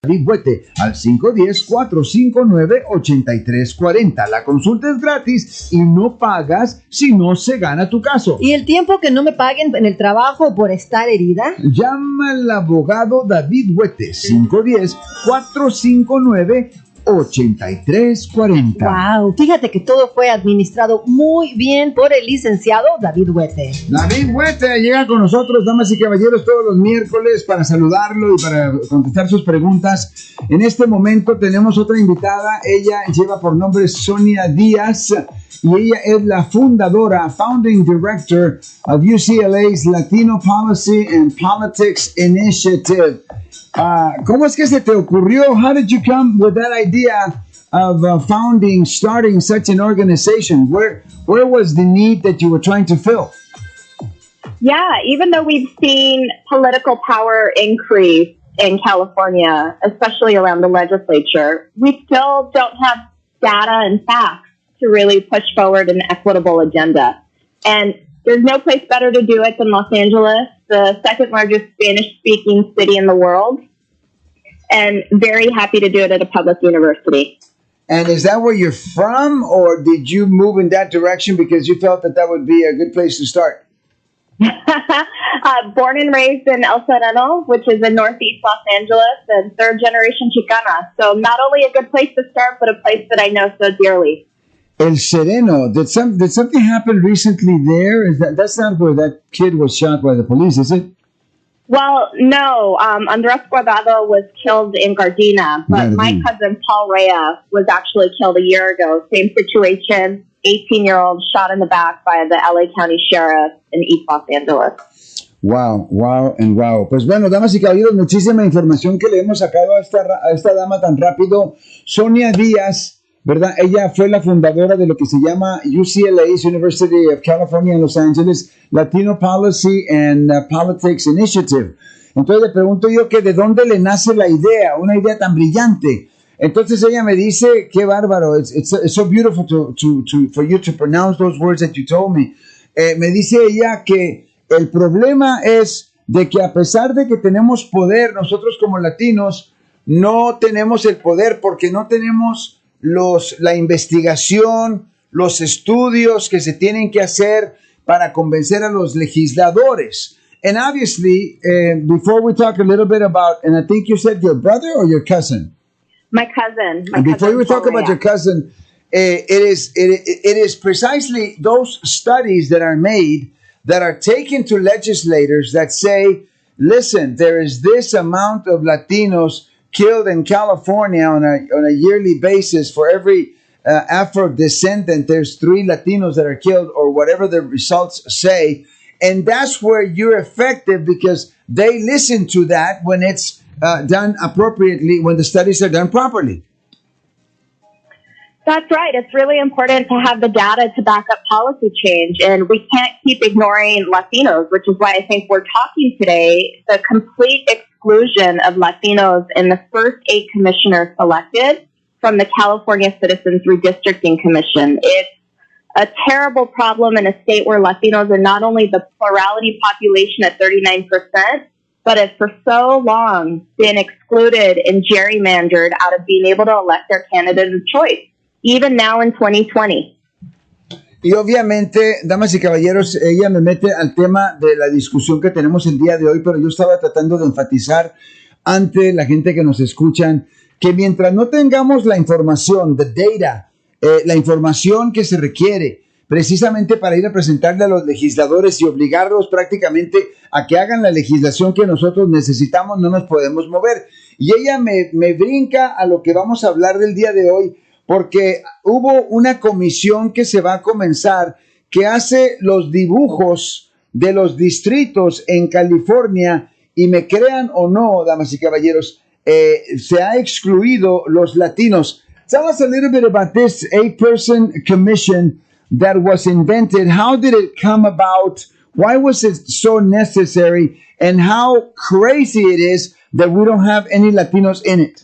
David Huete al 510-459-8340. La consulta es gratis y no pagas si no se gana tu caso. ¿Y el tiempo que no me paguen en el trabajo por estar herida? Llama al abogado David Huete, 510-459-8340. Wow, fíjate que todo fue administrado muy bien por el licenciado David Huete. David Huete llega con nosotros, damas y caballeros, todos los miércoles para saludarlo y para contestar sus preguntas. En este momento tenemos otra invitada. Ella lleva por nombre Sonja Diaz y ella es la founding director of UCLA's Latino Policy and Politics Initiative. ¿Cómo es que se te ocurrió? How did you come with that idea of starting such an organization? Where was the need that you were trying to fill? Yeah, even though we've seen political power increase in California, especially around the legislature, we still don't have data and facts to really push forward an equitable agenda. And there's no place better to do it than Los Angeles, the second largest Spanish-speaking city in the world, and very happy to do it at a public university. And is that where you're from, or did you move in that direction because you felt that would be a good place to start? Born and raised in El Sereno, which is in northeast Los Angeles, and third generation Chicana. So not only a good place to start, but a place that I know so dearly. El Sereno, did something happen recently there? That's not where that kid was shot by the police, is it? Well, no. Andres Guardado was killed in Gardena, but my cousin Paul Rea was actually killed a year ago. Same situation, 18-year-old shot in the back by the LA County Sheriff in East Los Angeles. Wow. Pues bueno, damas y caballeros, muchísima información que le hemos sacado a esta dama tan rápido. Sonja Diaz, ¿verdad? Ella fue la fundadora de lo que se llama UCLA's University of California en Los Ángeles, Latino Policy and Politics Initiative. Entonces le pregunto yo que de dónde le nace la idea, una idea tan brillante. Entonces ella me dice, qué bárbaro, it's so beautiful for you to pronounce those words that you told me. Me dice ella que el problema es de que a pesar de que tenemos poder, nosotros como latinos no tenemos el poder porque no tenemos la investigación, los estudios que se tienen que hacer para convencer a los legisladores. And obviously, before we talk a little bit about, and I think you said your brother or your cousin? My cousin. And before we talk about your cousin, it is precisely those studies that are made that are taken to legislators that say, listen, there is this amount of Latinos killed in California on a yearly basis. For every Afro-descendant, there's 3 Latinos that are killed, or whatever the results say. And that's where you're effective because they listen to that when it's done appropriately, when the studies are done properly. That's right. It's really important to have the data to back up policy change, and we can't keep ignoring Latinos, which is why I think we're talking today. The complete exclusion of Latinos in the first 8 commissioners selected from the California Citizens Redistricting Commission. It's a terrible problem in a state where Latinos are not only the plurality population at 39%, but have for so long been excluded and gerrymandered out of being able to elect their candidate of choice, even now in 2020. Y obviamente, damas y caballeros, ella me mete al tema de la discusión que tenemos el día de hoy, pero yo estaba tratando de enfatizar ante la gente que nos escuchan que mientras no tengamos la información, the data, la información que se requiere precisamente para ir a presentarle a los legisladores y obligarlos prácticamente a que hagan la legislación que nosotros necesitamos, no nos podemos mover. Y ella me brinca a lo que vamos a hablar del día de hoy, porque hubo una comisión que se va a comenzar que hace los dibujos de los distritos en California, y me crean o no, damas y caballeros, se ha excluido los latinos. Tell us a little bit about this 8-person commission that was invented. How did it come about? Why was it so necessary? And how crazy it is that we don't have any Latinos in it?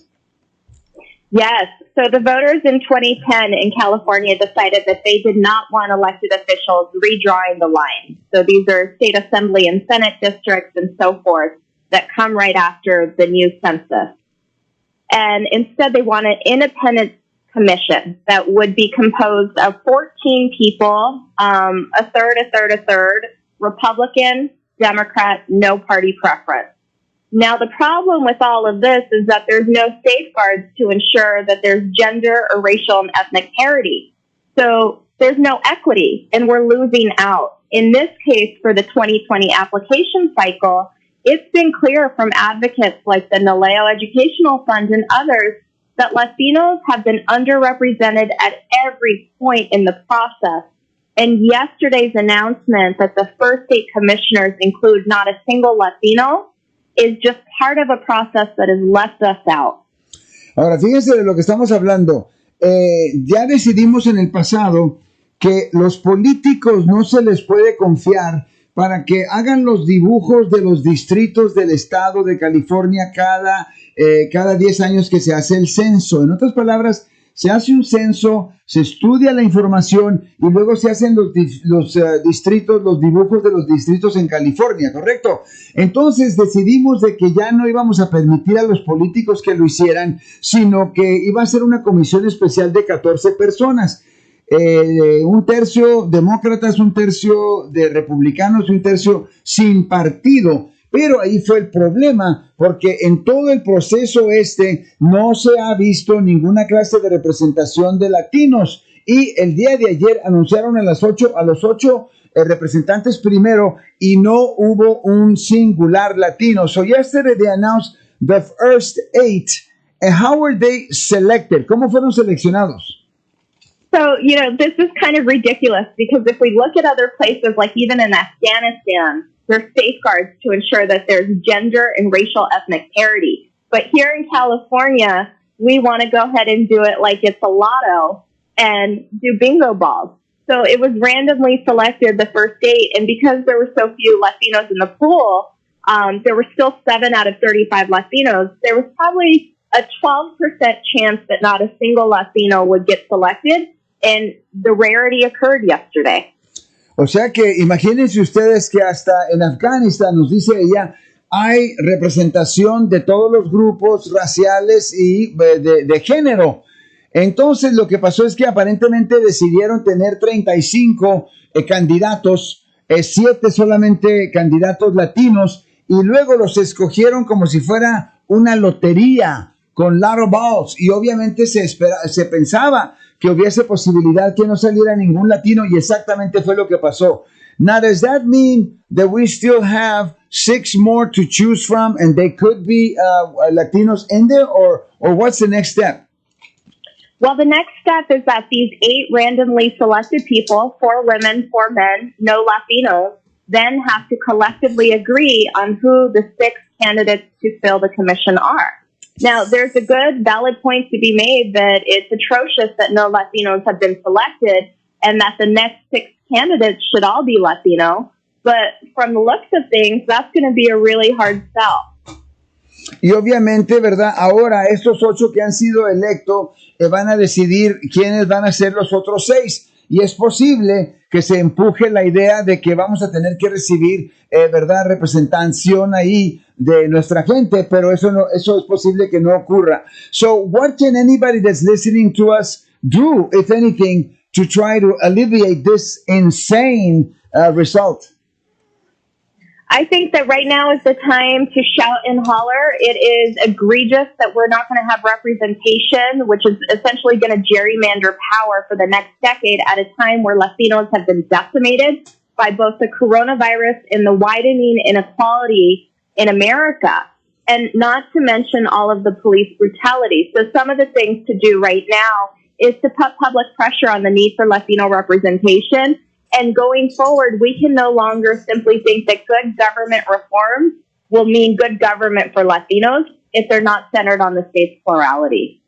Yes. So the voters in 2010 in California decided that they did not want elected officials redrawing the line. So these are state assembly and Senate districts and so forth that come right after the new census. And instead, they want an independent commission that would be composed of 14 people, a third, Republican, Democrat, no party preference. Now, the problem with all of this is that there's no safeguards to ensure that there's gender or racial and ethnic parity. So there's no equity, and we're losing out. In this case, for the 2020 application cycle, it's been clear from advocates like the Naleo Educational Fund and others that Latinos have been underrepresented at every point in the process. And yesterday's announcement that the first state commissioners include not a single Latino is just part of a process that has left us out. Ahora, fíjense de lo que estamos hablando. Ya decidimos en el pasado que los políticos no se les puede confiar para que hagan los dibujos de los distritos del estado de California cada 10 años que se hace el censo. En otras palabras, se hace un censo, se estudia la información y luego se hacen los distritos, los dibujos de los distritos en California, ¿correcto? Entonces decidimos de que ya no íbamos a permitir a los políticos que lo hicieran, sino que iba a ser una comisión especial de 14 personas. Un tercio demócratas, un tercio de republicanos y un tercio sin partido. Pero ahí fue el problema, porque en todo el proceso no se ha visto ninguna clase de representación de latinos. Y el día de ayer anunciaron a los ocho representantes primero y no hubo un singular latino. So yesterday they announced the first 8. And how were they selected? ¿Cómo fueron seleccionados? So, this is kind of ridiculous because if we look at other places, like even in Afghanistan, there's safeguards to ensure that there's gender and racial ethnic parity. But here in California, we want to go ahead and do it like it's a lotto and do bingo balls. So it was randomly selected the first 8. And because there were so few Latinos in the pool, there were still 7 out of 35 Latinos. There was probably a 12% chance that not a single Latino would get selected. And the rarity occurred yesterday. O sea que imagínense ustedes que hasta en Afganistán, nos dice ella, hay representación de todos los grupos raciales y de género. Entonces lo que pasó es que aparentemente decidieron tener 35 candidatos, 7 solamente candidatos latinos, y luego los escogieron como si fuera una lotería con lotto balls, y obviamente se pensaba que hubiese posibilidad que no saliera ningún latino, y exactamente fue lo que pasó. Now, does that mean that we still have 6 more to choose from, and they could be Latinos in there, or what's the next step? Well, the next step is that these 8 randomly selected people, 4 women, 4 men, no Latinos, then have to collectively agree on who the 6 candidates to fill the commission are. Now, there's a good, valid point to be made that it's atrocious that no Latinos have been selected and that the next 6 candidates should all be Latino. But from the looks of things, that's going to be a really hard sell. Y obviamente, ¿verdad? Ahora estos 8 que han sido electos van a decidir quiénes van a ser los otros 6. Y es posible que se empuje la idea de que vamos a tener que recibir, ¿verdad?, representación ahí de nuestra gente, pero eso es posible que no ocurra. So, what can anybody that's listening to us do, if anything, to try to alleviate this insane result? I think that right now is the time to shout and holler. It is egregious that we're not going to have representation, which is essentially going to gerrymander power for the next decade at a time where Latinos have been decimated by both the coronavirus and the widening inequality in America, and not to mention all of the police brutality. So some of the things to do right now is to put public pressure on the need for Latino representation. And going forward, we can no longer simply think that good government reforms will mean good government for Latinos if they're not centered on the state's plurality.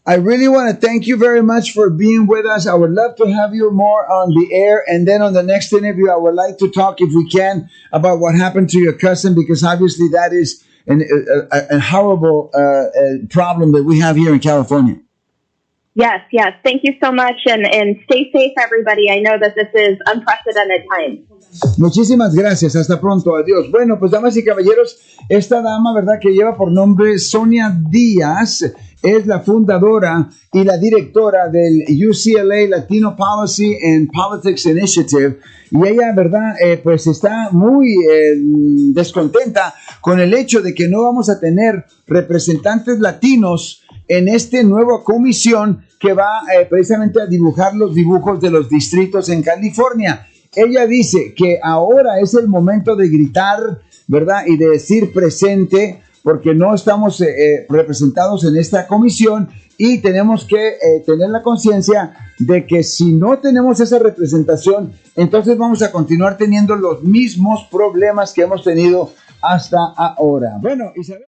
I really want to thank you very much for being with us. I would love to have you more on the air. And then on the next interview, I would like to talk, if we can, about what happened to your cousin, because obviously that is a horrible problem that we have here in California. Yes. Thank you so much, and stay safe, everybody. I know that this is unprecedented time. Muchísimas gracias, hasta pronto, adiós. Bueno, pues damas y caballeros, esta dama, ¿verdad?, que lleva por nombre Sonja Diaz, es la fundadora y la directora del UCLA Latino Policy and Politics Initiative, y ella, ¿verdad?, pues está muy descontenta con el hecho de que no vamos a tener representantes latinos en esta nueva comisión que va precisamente a dibujar los dibujos de los distritos en California. Ella dice que ahora es el momento de gritar, ¿verdad?, y de decir presente, porque no estamos representados en esta comisión, y tenemos que tener la conciencia de que si no tenemos esa representación, entonces vamos a continuar teniendo los mismos problemas que hemos tenido hasta ahora. Bueno, Isabel.